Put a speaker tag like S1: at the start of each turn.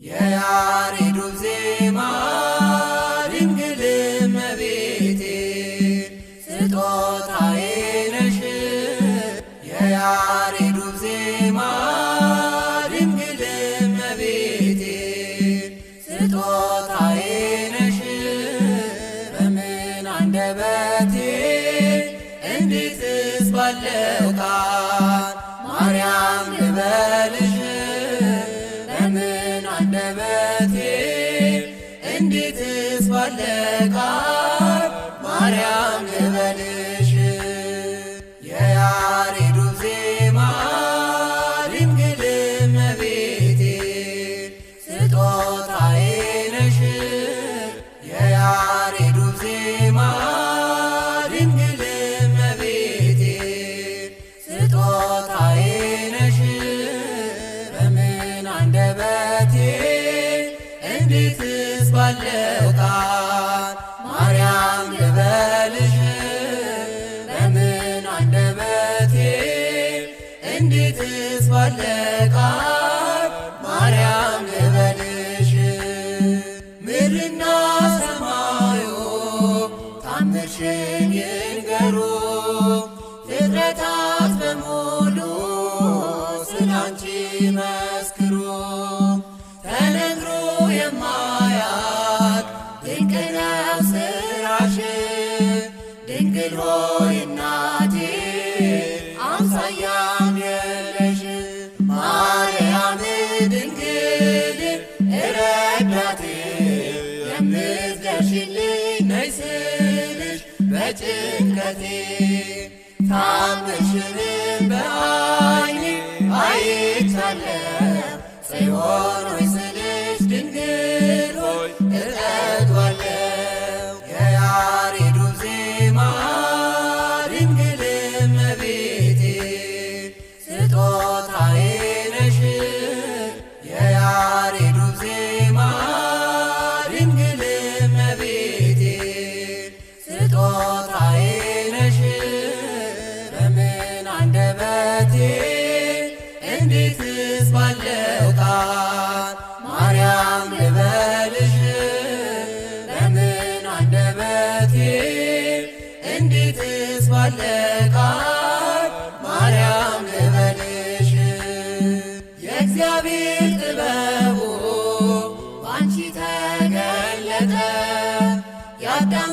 S1: የያሬዱ ዜማ ድንግል እመቤቴ ስጦታዬ ነሽ። የያሬዱ ዜማ ድንግል እመቤቴ ስጦታዬ ነሽ። በምን አንደበቴ እንዴትስ ባለው ቃል ማርያም ልበልሽ? በምን አንደበቴ እንዴትስ ባለው ቃል ማርያም ልበልሽ? የያሬዱ ዜማ ድንግል እመቤቴ ስጦታዬ ነሽ። የያሬዱ ዜማ ድንግል እመቤቴ ስጦታዬ ነሽ። በምን አንደበቴ እንዴትስ ባለው ቃል ማርያም ልበልሽ? በምን አንደበቴ እንዴትስ ባለው ቃል ማርያም ልበልሽ? ምድርና ሰማዩ ታምርሽን ይንገሩ፣ ፍጥረታት በሙሉ ስላንቺ መስክሩ። ተነግሮ የማያልቅ ድንቅ ነው ስራሽ፣ ድንግል ሆይ እናቴ አምሳያም የለሽ። ማርያም ድንግል ረዳቴ የምትደርሺልኝ ነይ ስልሽ በጭንቀቴ፣ ታምርሽንም በዓይኔ አይቻለሁ። ጽዮን ሆይ ስልሽ ድንግል ሆይ እጠግባለሁ። የያሬዱ ዜማ ድንግል እመቤቴ ስጦታዬ ነሽ። የያሬዱ ዜማ ድንግል እመቤቴ ስጦታዬ ነሽ። በምን አንደበቴ እንዴትስ ባለው ቃል ማርያም ልበልሽ? በምን አንደበቴ እንዴትስ ባለው ቃል ማርያም ልበልሽ? የእግዚአብሔር ጥበቡ ባንቺ ተገለጠ፣ የአዳም